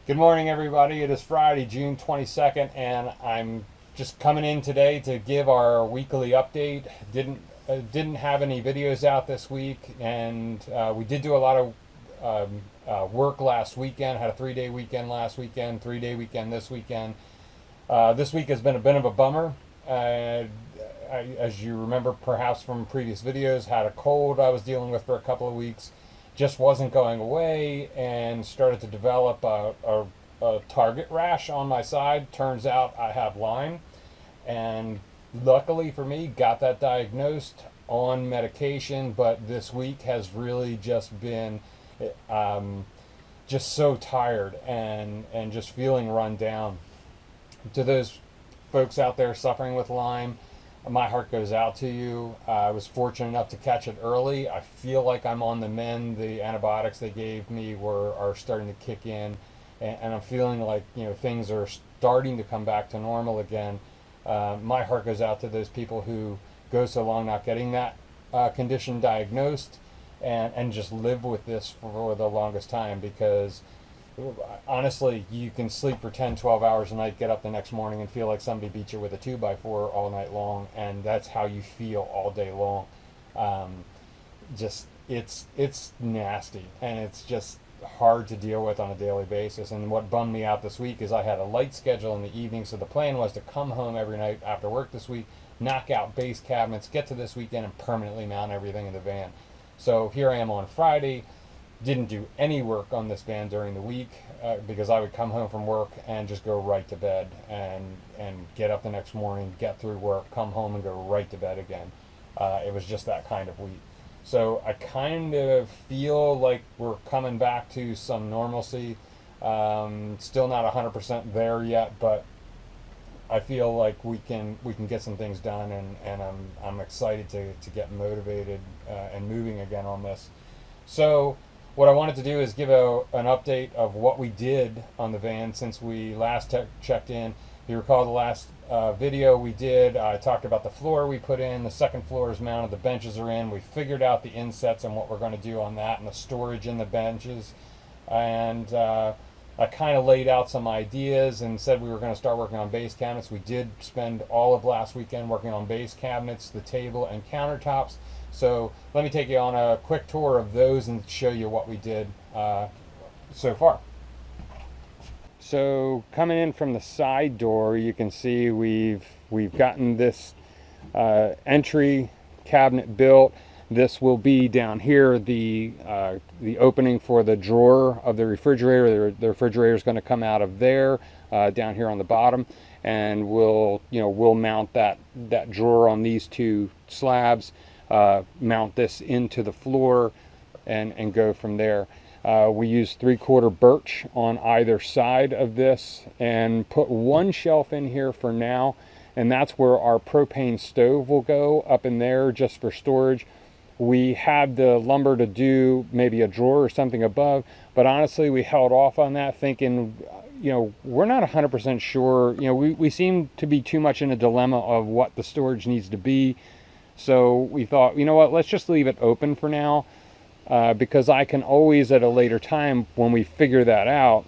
Good morning, everybody. It is Friday, June 22nd, and I'm just coming in today to give our weekly update. Didn't have any videos out this week, and we did do a lot of work last weekend. Had a 3-day weekend last weekend, 3-day weekend this weekend. This week has been a bit of a bummer. As you remember perhaps from previous videos, had a cold I was dealing with for a couple of weeks. Just wasn't going away and started to develop a target rash on my side. Turns out I have Lyme, and luckily for me, got that diagnosed on medication, but this week has really just been just so tired and just feeling run down. To those folks out there suffering with Lyme, my heart goes out to you. I was fortunate enough to catch it early. I feel like I'm on the mend. The antibiotics they gave me are starting to kick in, and I'm feeling like things are starting to come back to normal again. My heart goes out to those people who go so long not getting that condition diagnosed and just live with this for the longest time, because honestly, you can sleep for 10-12 hours a night, get up the next morning and feel like somebody beat you with a 2x4 all night long, and that's how you feel all day long. It's nasty, and it's just hard to deal with on a daily basis. And what bummed me out this week is I had a light schedule in the evening, so the plan was to come home every night after work this week, knock out base cabinets, get to this weekend, and permanently mount everything in the van. So here I am on Friday. Didn't do any work on this van during the week because I would come home from work and just go right to bed and get up the next morning, get through work, come home and go right to bed again. It was just that kind of week. So I kind of feel like we're coming back to some normalcy. Still not 100% there yet, but I feel like we can get some things done, and I'm excited to get motivated and moving again on this. So what I wanted to do is give an update of what we did on the van since we last checked in. If you recall the last video we did, I talked about the floor we put in. The second floor is mounted, the benches are in. We figured out the insets and what we're going to do on that, and the storage in the benches. And I kind of laid out some ideas and said we were going to start working on base cabinets. We did spend all of last weekend working on base cabinets, the table, and countertops. So let me take you on a quick tour of those and show you what we did so far. So coming in from the side door, you can see we've gotten this entry cabinet built. This will be down here, the opening for the drawer of the refrigerator. The refrigerator is going to come out of there, down here on the bottom, and we'll mount that drawer on these two slabs. Mount this into the floor and go from there. We use 3/4 birch on either side of this and put one shelf in here for now, and that's where our propane stove will go, up in there just for storage. We had the lumber to do maybe a drawer or something above, but honestly we held off on that, thinking we're not 100% sure. We seem to be too much in a dilemma of what the storage needs to be. So we thought, what, let's just leave it open for now, because I can always at a later time, when we figure that out,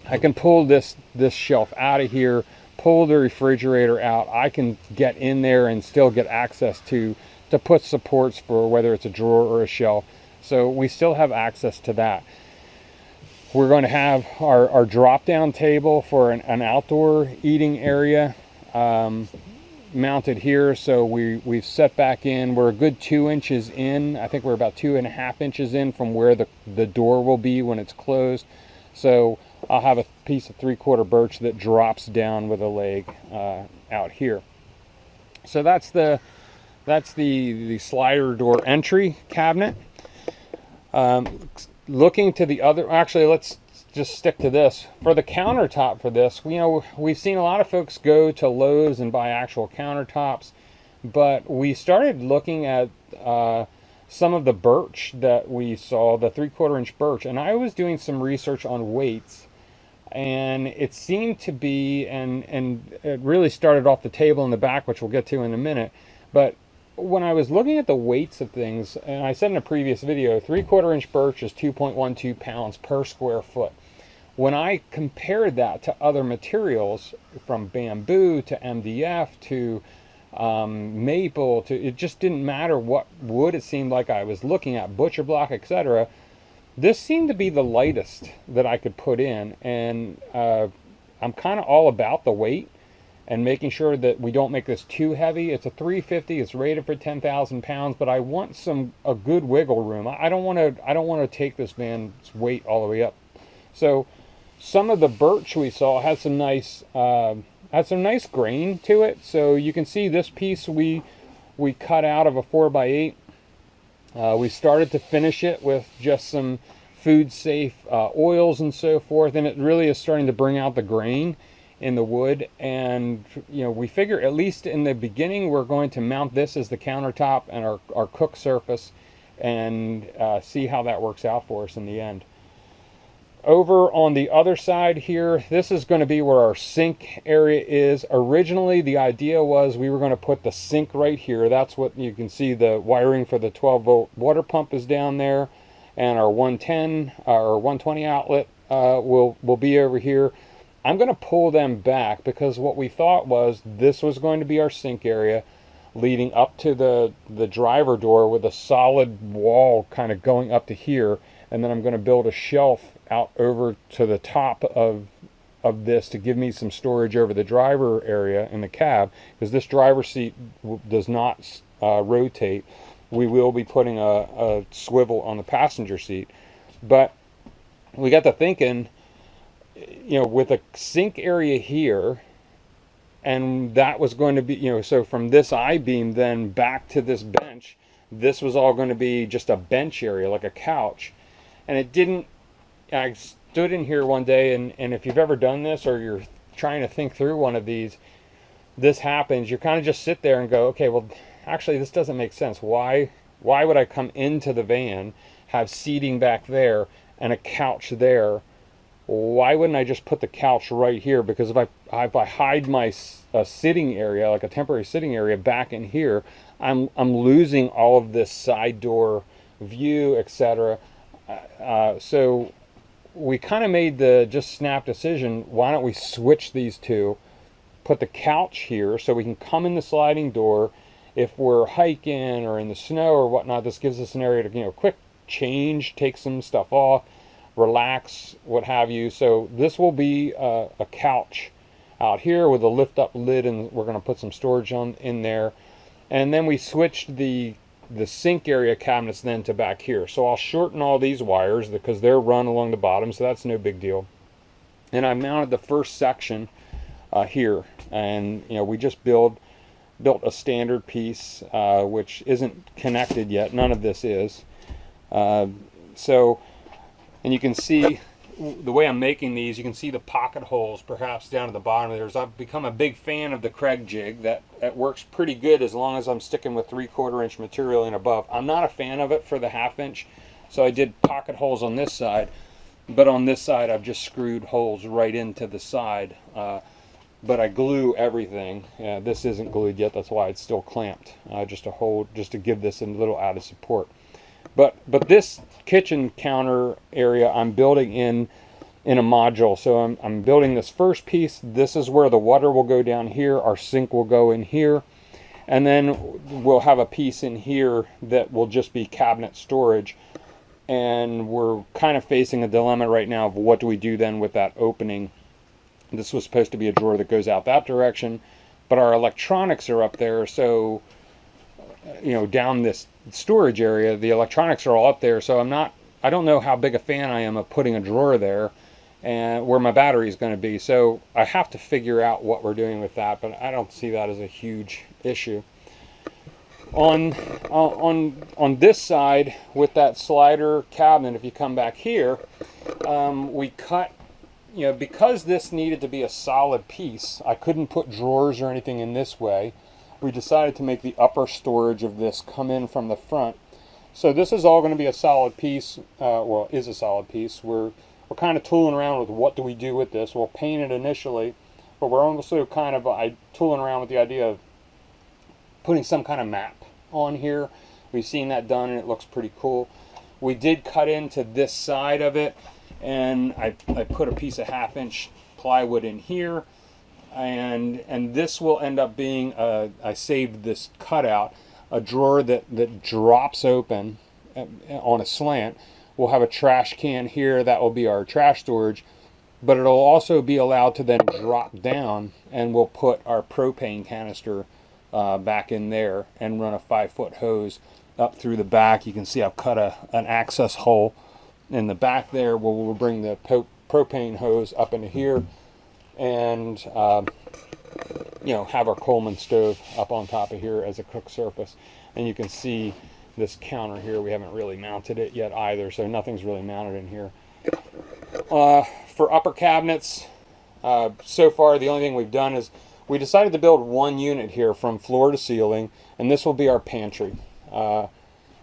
I can pull this shelf out of here, pull the refrigerator out. I can get in there and still get access to put supports for whether it's a drawer or a shelf. So we still have access to that. We're going to have our drop-down table for an outdoor eating area mounted here. So we've set back in. We're a good 2 inches in. I think we're about 2.5 inches in from where the door will be when it's closed. So I'll have a piece of 3/4 birch that drops down with a leg out here. So that's the slider door entry cabinet. Looking to the other, actually let's just stick to this. For the countertop for this, we've seen a lot of folks go to Lowe's and buy actual countertops, but we started looking at some of the birch that we saw, the 3/4 inch birch, and I was doing some research on weights, and it seemed to be, and it really started off the table in the back, which we'll get to in a minute, but when I was looking at the weights of things, and I said in a previous video, 3/4 inch birch is 2.12 pounds per square foot. When I compared that to other materials, from bamboo to MDF to maple, to, it just didn't matter what wood it seemed like I was looking at, butcher block, etc. This seemed to be the lightest that I could put in, and I'm kind of all about the weight and making sure that we don't make this too heavy. It's a 350. It's rated for 10,000 pounds, but I want a good wiggle room. I don't want to take this van's weight all the way up. So some of the birch we saw had some nice grain to it. So you can see this piece we cut out of a 4x8. We started to finish it with just some food safe oils and so forth, and it really is starting to bring out the grain in the wood. And we figure, at least in the beginning, we're going to mount this as the countertop and our cook surface, and see how that works out for us in the end. Over on the other side here, this is going to be where our sink area is. Originally, the idea was we were going to put the sink right here. That's what you can see, the wiring for the 12-volt water pump is down there, and our 110 or 120 outlet will be over here. I'm going to pull them back because what we thought was this was going to be our sink area leading up to the driver door with a solid wall kind of going up to here, and then I'm going to build a shelf out over to the top of this to give me some storage over the driver area in the cab, because this driver seat does not rotate. We will be putting a swivel on the passenger seat. But we got to thinking, with a sink area here, and that was going to be, so from this I-beam then back to this bench, this was all going to be just a bench area, like a couch. And it didn't, I stood in here one day, and if you've ever done this or you're trying to think through one of these, this happens. You kind of just sit there and go, okay, well, actually this doesn't make sense. Why would I come into the van, have seating back there and a couch there? Why wouldn't I just put the couch right here? Because if I hide my sitting area, like a temporary sitting area back in here, I'm losing all of this side door view, etc. So we kind of made the just snap decision, why don't we switch these two, put the couch here so we can come in the sliding door if we're hiking or in the snow or whatnot. This gives us an area to, quick change, take some stuff off, relax, what have you. So this will be a couch out here with a lift up lid, and we're going to put some storage in there. And then we switched the sink area cabinets then to back here. So I'll shorten all these wires because they're run along the bottom, so that's no big deal. And I mounted the first section here, and we just built a standard piece which isn't connected yet. None of this is. And you can see the way I'm making these, you can see the pocket holes perhaps down at the bottom of theirs. I've become a big fan of the Craig jig. That works pretty good as long as I'm sticking with 3/4 inch material and above. I'm not a fan of it for the 1/2 inch, so I did pocket holes on this side, but on this side I've just screwed holes right into the side. But I glue everything. This isn't glued yet, that's why it's still clamped, just to give this a little added support. But this kitchen counter area I'm building in a module. So I'm building this first piece. This is where the water will go down here. Our sink will go in here. And then we'll have a piece in here that will just be cabinet storage. And we're kind of facing a dilemma right now of what do we do then with that opening. This was supposed to be a drawer that goes out that direction, but our electronics are up there. So down this storage area, the electronics are all up there, so I don't know how big a fan I am of putting a drawer there and where my battery is going to be. So I have to figure out what we're doing with that, but I don't see that as a huge issue. On this side with that slider cabinet, if you come back here, we cut, because this needed to be a solid piece, I couldn't put drawers or anything in this way. We decided to make the upper storage of this come in from the front. So this is all going to be a solid piece, is a solid piece. We're kind of tooling around with what do we do with this. We'll paint it initially, but we're also kind of tooling around with the idea of putting some kind of map on here. We've seen that done and it looks pretty cool. We did cut into this side of it, and I put a piece of 1/2-inch plywood in here, and this will end up being I saved this cutout, a drawer that drops open on a slant. We'll have a trash can here that will be our trash storage, but it'll also be allowed to then drop down, and we'll put our propane canister back in there and run a 5-foot hose up through the back. You can see I've cut an access hole in the back there where we'll bring the propane hose up into here, and you know, have our Coleman stove up on top of here as a cook surface. And you can see this counter here, we haven't really mounted it yet either, so nothing's really mounted in here. For upper cabinets, so far the only thing we've done is we decided to build one unit here from floor to ceiling, and this will be our pantry.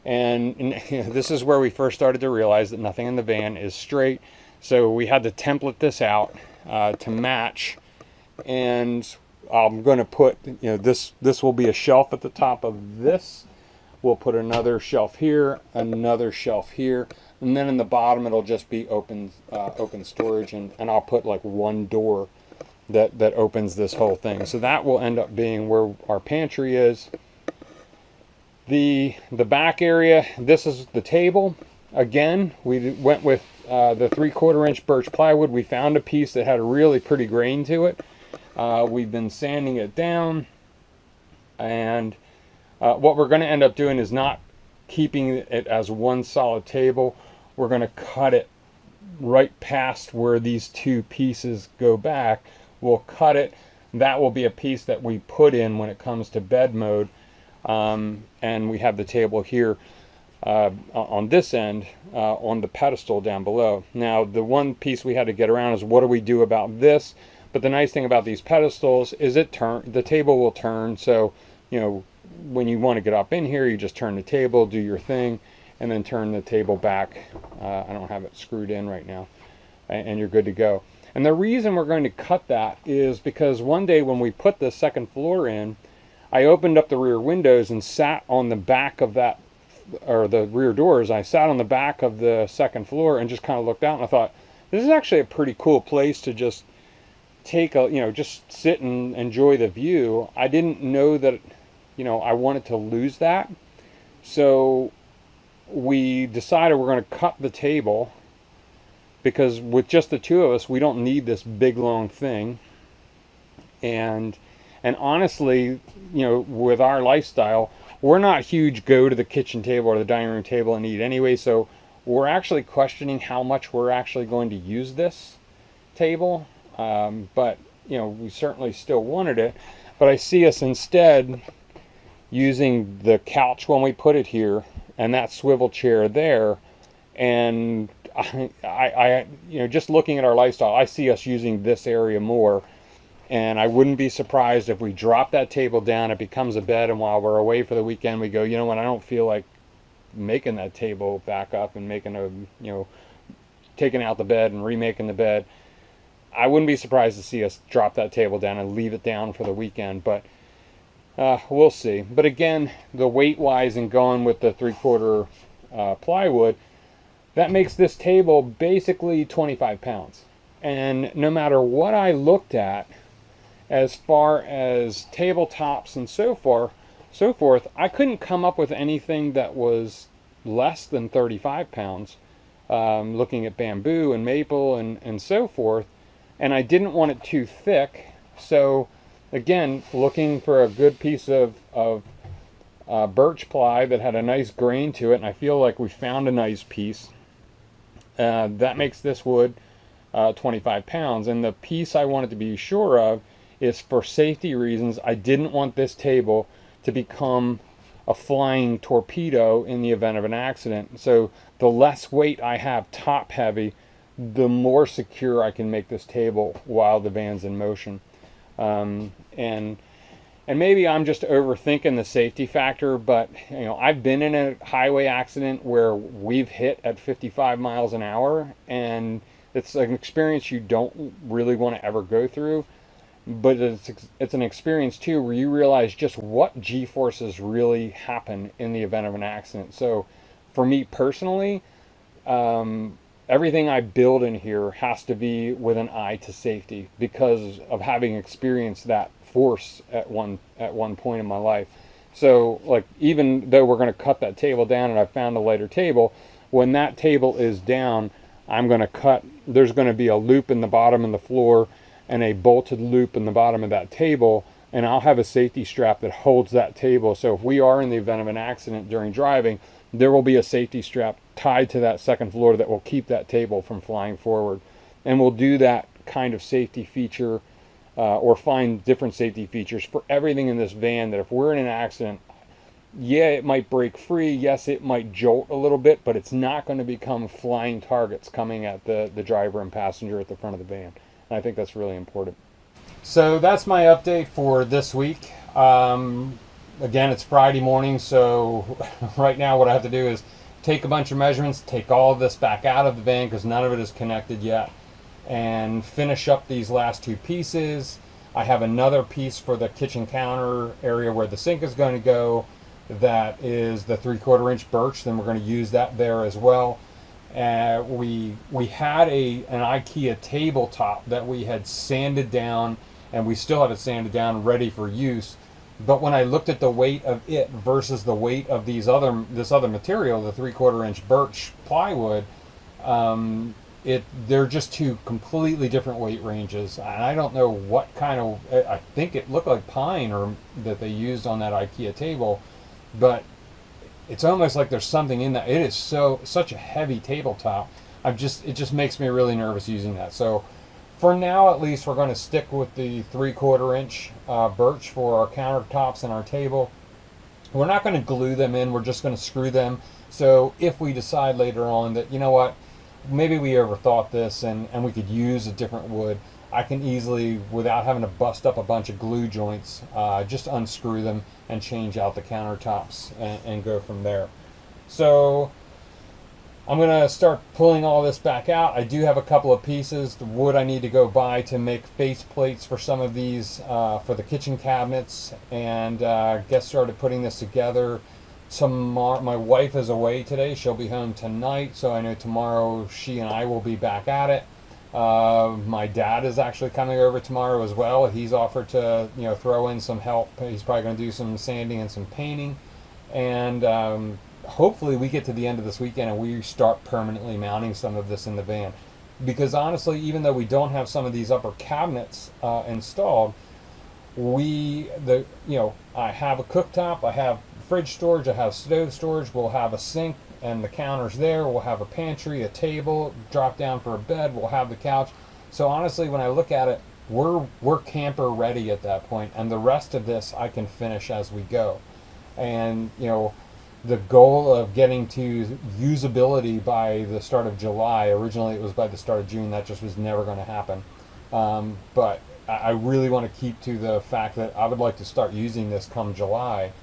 And this is where we first started to realize that nothing in the van is straight, so we had to template this out to match. And I'm going to put, you know, this will be a shelf at the top of this. We'll put another shelf here, another shelf here, and then in the bottom it'll just be open storage, and I'll put like one door that opens this whole thing. So that will end up being where our pantry is. The back area, this is the table. Again, we went with the 3/4-inch birch plywood. We found a piece that had a really pretty grain to it. We've been sanding it down, and what we're going to end up doing is not keeping it as one solid table. We're going to cut it right past where these two pieces go back. We'll cut it. That will be a piece that we put in when it comes to bed mode. And we have the table here on this end, on the pedestal down below. Now, the one piece we had to get around is what do we do about this? But the nice thing about these pedestals is the table will turn. So, you know, when you want to get up in here, you just turn the table, do your thing, and then turn the table back. I don't have it screwed in right now, and you're good to go. And the reason we're going to cut that is because one day when we put the second floor in, I opened up the rear windows and sat on the back of that, or the rear doors. I sat on the back of the second floor and just kind of looked out, and I thought, this is actually a pretty cool place to just take a, you know, just sit and enjoy the view. I didn't know that, you know, I wanted to lose that. So we decided we're going to cut the table, because with just the two of us, we don't need this big long thing. And honestly, you know, with our lifestyle, we're not huge go to the kitchen table or the dining room table and eat anyway. So we're actually questioning how much we're actually going to use this table. But, you know, we certainly still wanted it. But I see us instead using the couch when we put it here, and that swivel chair there. And I you know, just looking at our lifestyle, I see us using this area more. And I wouldn't be surprised if we drop that table down, it becomes a bed, and while we're away for the weekend, we go, you know what, I don't feel like making that table back up and making a, you know, taking out the bed and remaking the bed. I wouldn't be surprised to see us drop that table down and leave it down for the weekend, but we'll see. But again, the weight-wise and going with the 3/4 plywood, that makes this table basically 25 pounds. And no matter what I looked at, as far as tabletops and so forth, I couldn't come up with anything that was less than 35 pounds, looking at bamboo and maple and so forth. And I didn't want it too thick. So again, looking for a good piece of birch ply that had a nice grain to it, and I feel like we found a nice piece. That makes this wood 25 pounds. And the piece I wanted to be sure of is, for safety reasons, I didn't want this table to become a flying torpedo in the event of an accident. So the less weight I have top heavy, the more secure I can make this table while the van's in motion. And maybe I'm just overthinking the safety factor, but you know, I've been in a highway accident where we've hit at 55 miles an hour, and it's an experience you don't really want to ever go through. But it's an experience too where you realize just what G-forces really happen in the event of an accident. So for me personally, everything I build in here has to be with an eye to safety because of having experienced that force at one point in my life. So like, even though we're going to cut that table down and I found a lighter table, when that table is down, I'm going to cut, there's going to be a loop in the bottom of the floor and a bolted loop in the bottom of that table, and I'll have a safety strap that holds that table. So if we are in the event of an accident during driving, there will be a safety strap tied to that second floor that will keep that table from flying forward. And we'll do that kind of safety feature, or find different safety features for everything in this van, that if we're in an accident, yeah, it might break free, yes, it might jolt a little bit, but it's not going to become flying targets coming at the driver and passenger at the front of the van. And I think that's really important. So that's my update for this week. Again, it's Friday morning, so right now what I have to do is take a bunch of measurements, take all of this back out of the van because none of it is connected yet, and finish up these last two pieces. I have another piece for the kitchen counter area where the sink is going to go. That is the 3/4 inch birch. Then we're going to use that there as well. We had an IKEA tabletop that we had sanded down, and we still have it sanded down, ready for use. But when I looked at the weight of it versus the weight of this other material, the 3/4 inch birch plywood, they're just two completely different weight ranges. And I don't know what kind of, I think it looked like pine or that they used on that IKEA table, but it's almost like there's something in that. It is such a heavy tabletop. It just makes me really nervous using that. So for now, at least, we're going to stick with the 3/4 inch birch for our countertops and our table. We're not going to glue them in. We're just going to screw them. So if we decide later on that, you know what, maybe we overthought this and we could use a different wood, I can easily, without having to bust up a bunch of glue joints, just unscrew them and change out the countertops and go from there. So I'm going to start pulling all this back out. I do have a couple of pieces, the wood I need to go buy to make face plates for some of these for the kitchen cabinets, and get started putting this together. My wife is away today. She'll be home tonight, so I know tomorrow she and I will be back at it. My dad is actually coming over tomorrow as well. He's offered to, throw in some help. He's probably going to do some sanding and some painting, and hopefully we get to the end of this weekend and we start permanently mounting some of this in the van. Because honestly, even though we don't have some of these upper cabinets installed, I have a cooktop, I have fridge storage, I have stove storage, we'll have a sink and the counters there, we'll have a pantry, a table, drop down for a bed, we'll have the couch. So honestly, when I look at it, we're camper ready at that point, and the rest of this I can finish as we go. And the goal of getting to usability by the start of July, originally it was by the start of June, that just was never going to happen. But I really want to keep to the fact that I would like to start using this come July.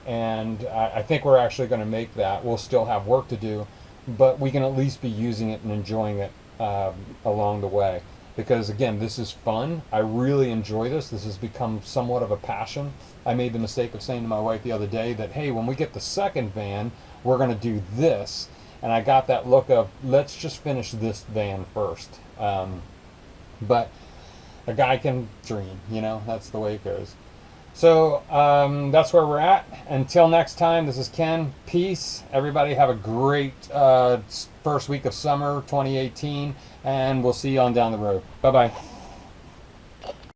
And I think we're actually going to make that. We'll still have work to do, but we can at least be using it and enjoying it along the way. Because again, this is fun. I really enjoy this. This has become somewhat of a passion. I made the mistake of saying to my wife the other day that, hey, when we get the second van, we're going to do this. And I got that look of, let's just finish this van first. But a guy can dream, that's the way it goes. So that's where we're at. Until next time, this is Ken. Peace. Everybody have a great first week of summer 2018, and we'll see you on down the road. Bye-bye.